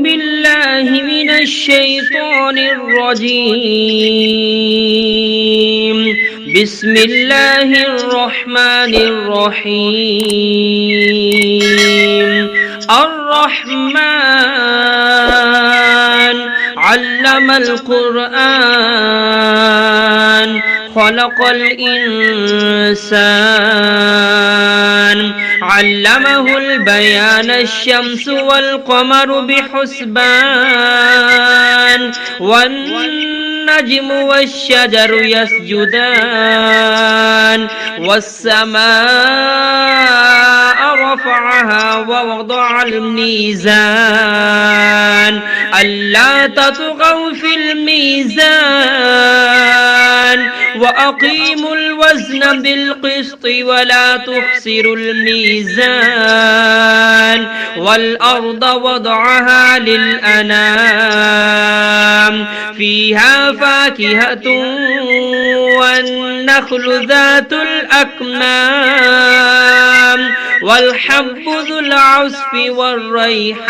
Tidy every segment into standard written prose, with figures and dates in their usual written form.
بالله من الشيطان الرجيم. بسم الله الرحمن الرحيم. الرحمن علم القرآن خلق الإنسان علمه البيان الشمس والقمر بحسبان والنجم والشجر يسجدان والسماء رفعها ووضع الميزان ألا تطغوا في الميزان وأقيموا الوزن بالقسط ولا تخسروا الميزان والأرض وضعها للأنام فيها فاكهة والنخل ذات الأكمام والحب ذو العصف والريحان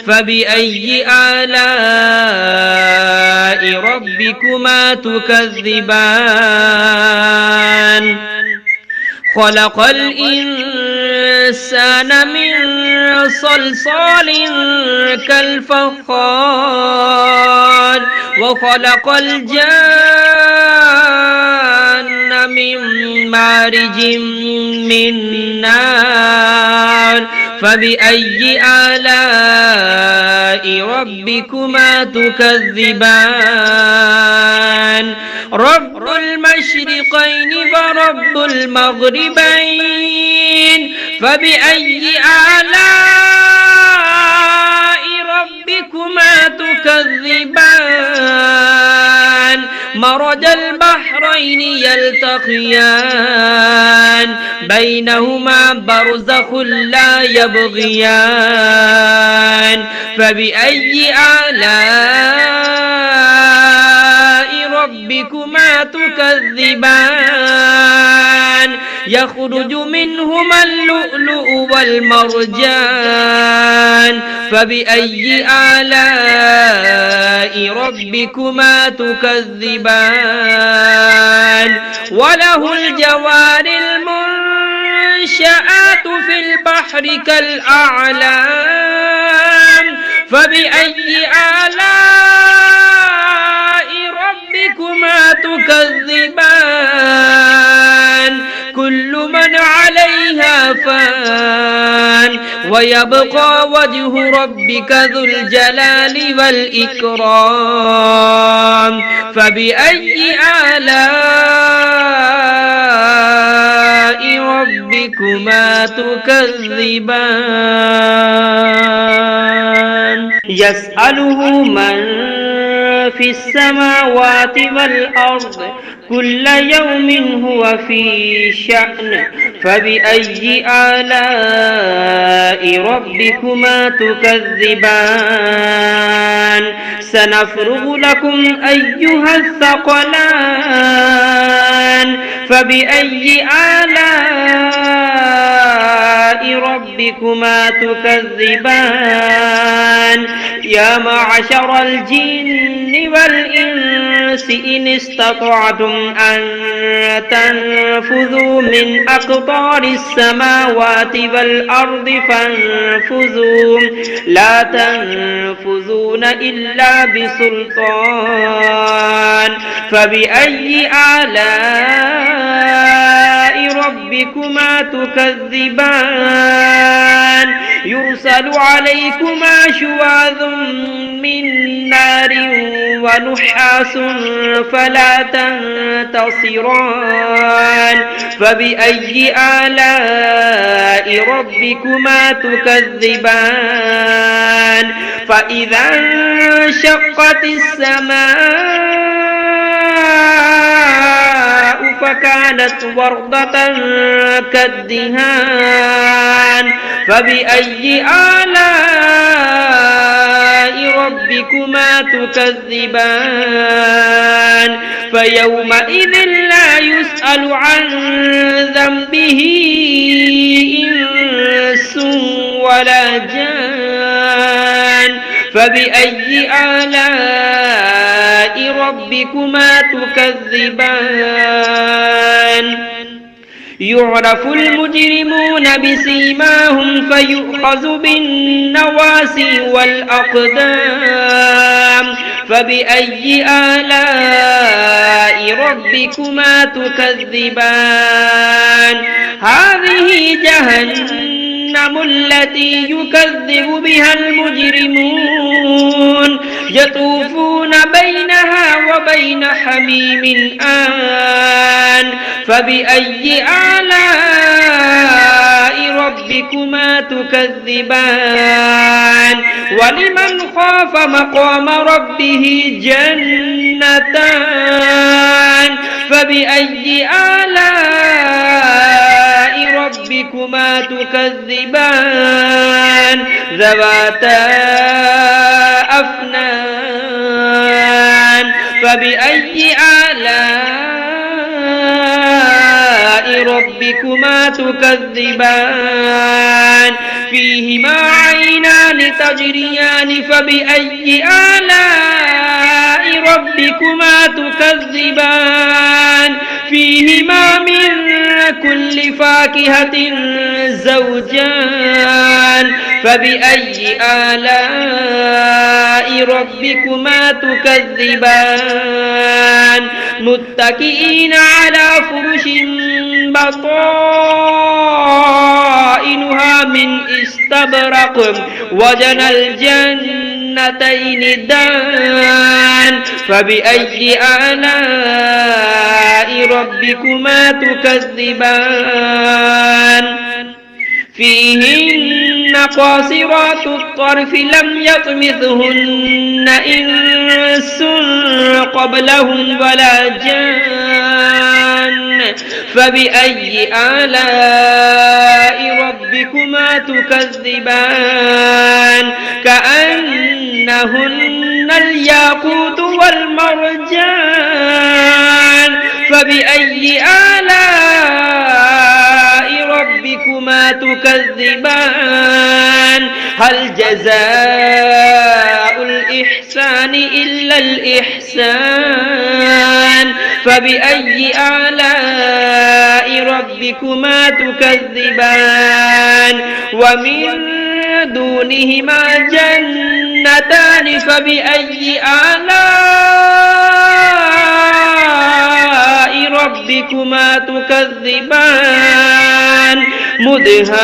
فبأي آلاء ربكما تكذبان خلق الإنسان من صلصال كالفخار وخلق الجان من مارج من نار فبأي آلاء ربكما تكذبان رب المشرقين ورب المغربين فبأي آلاء ربكما تكذبان مرج البحرين يلتقيان بينهما برزخ لا يبغيان فبأي آلاء ربكما تكذبان يخرج منهما اللؤلؤ والمرجان فبأي آلاء ربكما تكذبان وله الجوار المنشآت في البحر كالأعلام فبأي آلاء ربكما تكذبان كل من عليها فان ويبقى وجه ربك ذو الجلال والإكرام فبأي آلاء ربكما تكذبان يسأله من في السماوات والأرض كل يوم هو في شأن فبأي آلاء ربكما تكذبان سنفرغ لكم أيها الثقلان فبأي آلاء ربكما تكذبان يا معشر الجن والإنس إن استطعتم أن تنفذوا من أقطار السماوات والأرض فانفذوا لا تنفذون إلا بسلطان فبأي آلاء ربكما تكذبان يرسل عليكما شواظ من نار ونحاس فلا تنتصران فبأي آلاء ربكما تكذبان فإذا انشقت السماء فكانت وردة كالدهان فبأي آلاء ربكما تكذبان فيومئذ لا يسأل عن ذنبه إنس ولا جان فبأي آلاء ربكما تكذبان يعرف المجرمون بسيماهم فيؤخذ بالنواسي والأقدام فبأي آلاء ربكما تكذبان هذه جهنم التي يكذب بها المجرمون يطوفون بينها وبين حميم آن فبأي آلاء ربكما تكذبان ولمن خاف مقام ربه جنتان فبأي آلاء ربكما تكذبان ذواتا أفنان فبأي آلاء ربكما تكذبان فيهما عينان تجريان فبأي آلاء ربكما تكذبان فيهما من كل فاكهة زوجان فبأي آلاء ربكما تكذبان متكئين على فرش بطائنها من استبرق وجنى الجنتين دان فبأي آلاء ربكما تكذبان فيهن قاصرات الطرف لم يطمثهن إنس قبلهم ولا جان فبأي آلاء ربكما تكذبان كأنهن الياقوت والمرجان فبأي آلاء ربكما تكذبان هل جزاء الإحسان إلا الإحسان فبأي آلاء ربكما تكذبان ومن دونهما جنتان فبأي آلاء ربكما تكذبان مدهامتان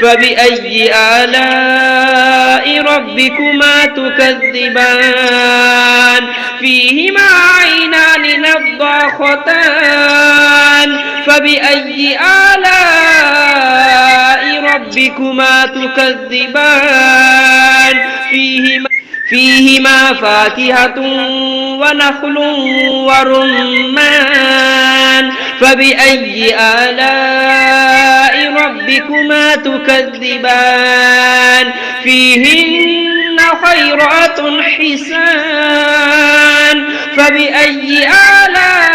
فبأي آلاء ربكما تكذبان فيهما عينان نضاختان فبأي آلاء ربكما تكذبان فيهما فاكهة ونخل ورمان فبأي آلاء ربكما تكذبان فيهن خيرات حسان فبأي آلاء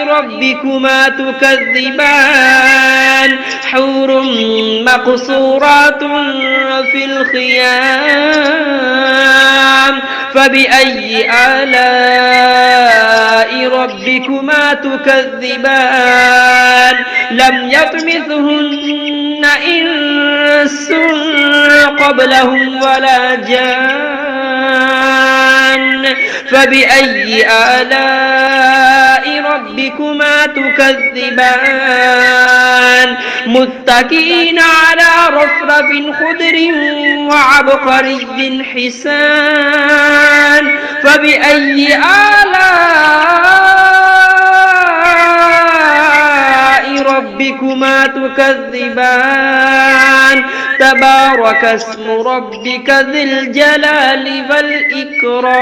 ربكما تكذبان حور مقصورات في الخيام فبأي آلاء ربكما تكذبان لم يطمثهن إنس قبلهم ولا جان فبأي آلاء ربكما تكذبان متكئين على رفرف خضر وعبقري حسان فبأي آلاء ربكما تكذبان تبارك اسم ربك ذي الجلال والإكرام